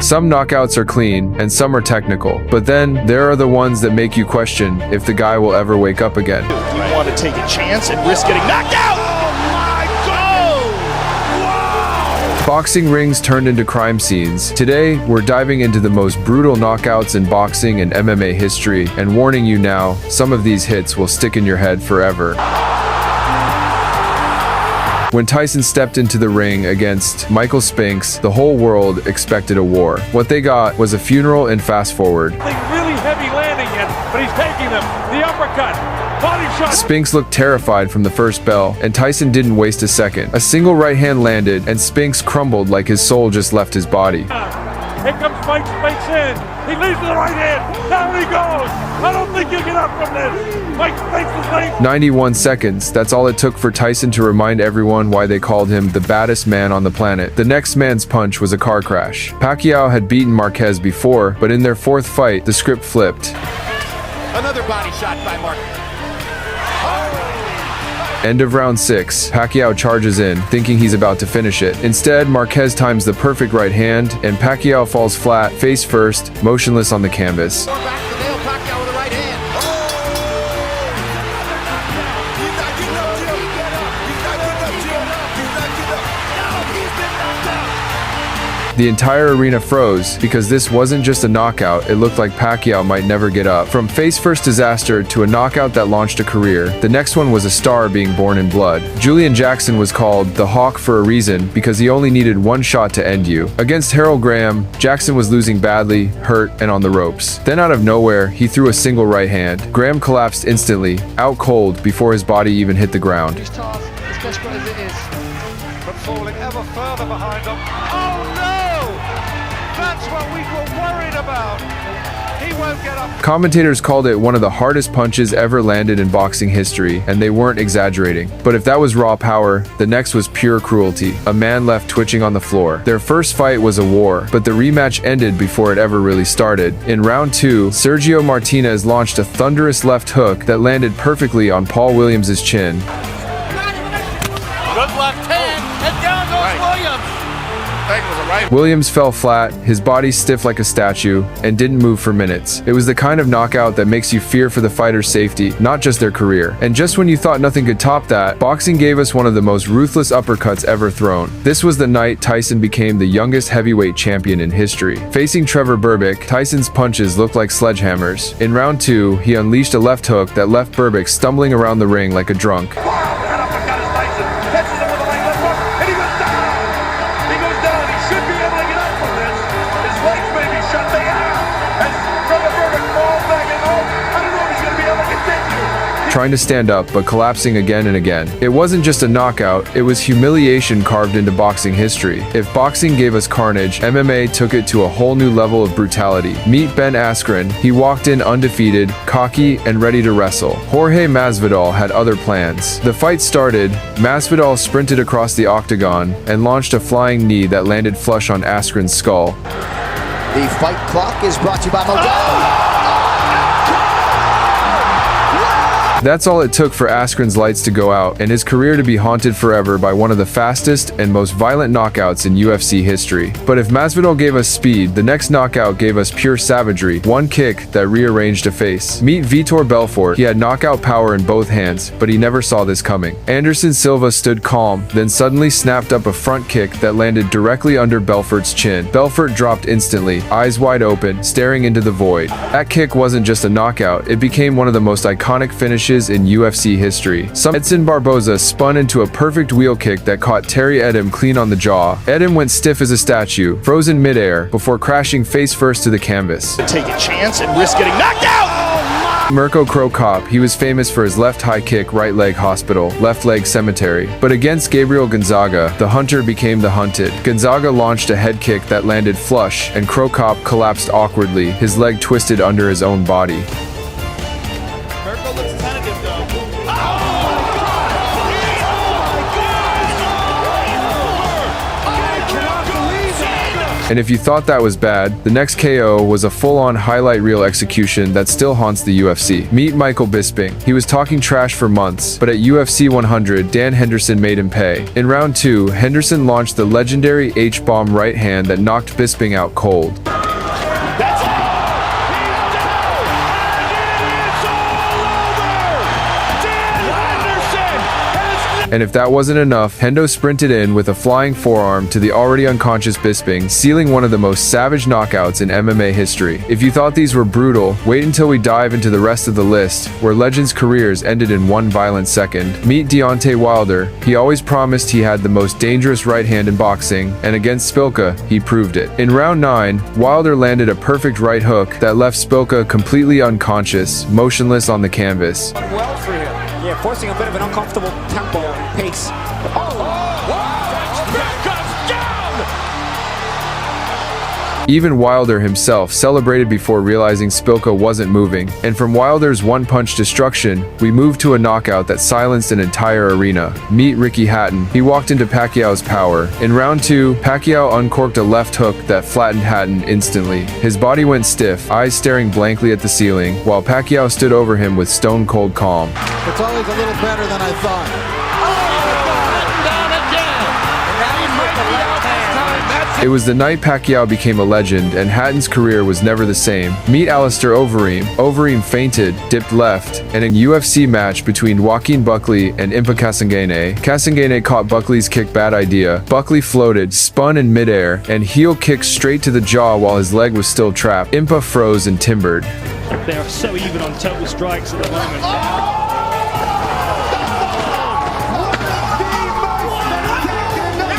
Some knockouts are clean, and some are technical. But then, there are the ones that make you question if the guy will ever wake up again. You want to take a chance and risk getting knocked out? Boxing rings turned into crime scenes. Today, we're diving into the most brutal knockouts in boxing and MMA history, and warning you now, some of these hits will stick in your head forever. When Tyson stepped into the ring against Michael Spinks, the whole world expected a war. What they got was a funeral and fast forward. Really heavy landing it, but he's taking them. The uppercut. Body shot. Spinks looked terrified from the first bell, and Tyson didn't waste a second. A single right hand landed, and Spinks crumbled like his soul just left his body. Here comes Mike Spinks in. He leads to the right hand. Down he goes. I don't think you get up from this. Mike Spinks is late. 91 seconds. That's all it took for Tyson to remind everyone why they called him the baddest man on the planet. The next man's punch was a car crash. Pacquiao had beaten Marquez before, but in their fourth fight, the script flipped. Another body shot by Marquez. End of round 6, Pacquiao charges in, thinking he's about to finish it. Instead, Marquez times the perfect right hand, and Pacquiao falls flat, face first, motionless on the canvas. The entire arena froze because this wasn't just a knockout, it looked like Pacquiao might never get up. From face-first disaster to a knockout that launched a career, the next one was a star being born in blood. Julian Jackson was called the Hawk for a reason because he only needed one shot to end you. Against Harold Graham, Jackson was losing badly, hurt, and on the ropes. Then out of nowhere, he threw a single right hand. Graham collapsed instantly, out cold before his body even hit the ground. His task, as desperate as it is, but falling ever further behind them. Oh no! That's what we were worried about. He won't get up. Commentators called it one of the hardest punches ever landed in boxing history, and they weren't exaggerating. But if that was raw power, the next was pure cruelty. A man left twitching on the floor. Their first fight was a war, but the rematch ended before it ever really started. In round 2, Sergio Martinez launched a thunderous left hook that landed perfectly on Paul Williams' chin. Good left hand, and down goes Williams. Williams fell flat, his body stiff like a statue, and didn't move for minutes. It was the kind of knockout that makes you fear for the fighter's safety, not just their career. And just when you thought nothing could top that, boxing gave us one of the most ruthless uppercuts ever thrown. This was the night Tyson became the youngest heavyweight champion in history. Facing Trevor Berbick, Tyson's punches looked like sledgehammers. In round 2, he unleashed a left hook that left Berbick stumbling around the ring like a drunk. Trying to stand up, but collapsing again and again. It wasn't just a knockout, it was humiliation carved into boxing history. If boxing gave us carnage, MMA took it to a whole new level of brutality. Meet Ben Askren. He walked in undefeated, cocky, and ready to wrestle. Jorge Masvidal had other plans. The fight started, Masvidal sprinted across the octagon and launched a flying knee that landed flush on Askren's skull. The fight clock is brought to you by Modelo. That's all it took for Askren's lights to go out and his career to be haunted forever by one of the fastest and most violent knockouts in UFC history. But if Masvidal gave us speed, the next knockout gave us pure savagery, one kick that rearranged a face. Meet Vitor Belfort. He had knockout power in both hands, but he never saw this coming. Anderson Silva stood calm, then suddenly snapped up a front kick that landed directly under Belfort's chin. Belfort dropped instantly, eyes wide open, staring into the void. That kick wasn't just a knockout, it became one of the most iconic finishes in UFC history. Edson Barboza spun into a perfect wheel kick that caught Terry Edom clean on the jaw. Edom went stiff as a statue, frozen midair, before crashing face first to the canvas. Take a chance and risk getting knocked out! Mirko Cro Cop, he was famous for his left high kick, right leg hospital, left leg cemetery. But against Gabriel Gonzaga, the hunter became the hunted. Gonzaga launched a head kick that landed flush, and Cro Cop collapsed awkwardly, his leg twisted under his own body. And if you thought that was bad, the next KO was a full-on highlight reel execution that still haunts the UFC. Meet Michael Bisping. He was talking trash for months, but at UFC 100, Dan Henderson made him pay. In round 2, Henderson launched the legendary H-bomb right hand that knocked Bisping out cold. That's it! He's down! And it's all over! Dan Henderson has... And if that wasn't enough, Hendo sprinted in with a flying forearm to the already unconscious Bisping, sealing one of the most savage knockouts in MMA history. If you thought these were brutal, wait until we dive into the rest of the list, where legends' careers ended in one violent second. Meet Deontay Wilder. He always promised he had the most dangerous right hand in boxing, and against Spilka, he proved it. In round 9, Wilder landed a perfect right hook that left Spilka completely unconscious, motionless on the canvas. Well for him. Yeah, forcing a bit of an uncomfortable tempo and pace. Even Wilder himself celebrated before realizing Spilka wasn't moving, and from Wilder's one-punch destruction, we moved to a knockout that silenced an entire arena. Meet Ricky Hatton. He walked into Pacquiao's power. In round 2, Pacquiao uncorked a left hook that flattened Hatton instantly. His body went stiff, eyes staring blankly at the ceiling, while Pacquiao stood over him with stone-cold calm. It's always a little better than I thought. It was the night Pacquiao became a legend, and Hatton's career was never the same. Meet Alistair Overeem. Overeem fainted, dipped left, and in a UFC match between Joaquin Buckley and Impa Kasanganay, Kasanganay caught Buckley's kick bad idea. Buckley floated, spun in midair, and heel kicked straight to the jaw while his leg was still trapped. Impa froze and timbered. They are so even on total strikes at the moment.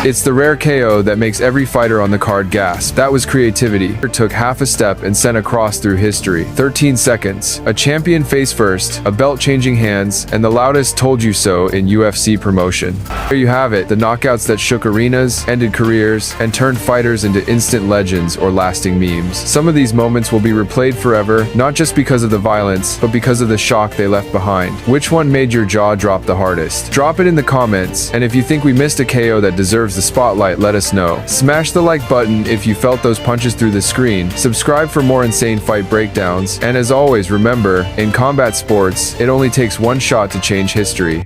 It's the rare KO that makes every fighter on the card gasp. That was creativity. It took half a step and sent a cross through history. 13 seconds. A champion face first, a belt changing hands, and the loudest told you so in UFC promotion. There you have it, the knockouts that shook arenas, ended careers, and turned fighters into instant legends or lasting memes. Some of these moments will be replayed forever, not just because of the violence, but because of the shock they left behind. Which one made your jaw drop the hardest? Drop it in the comments, and if you think we missed a KO that deserves the spotlight, let us know. Smash the like button if you felt those punches through the screen. Subscribe for more insane fight breakdowns. And as always, remember, in combat sports, it only takes one shot to change history.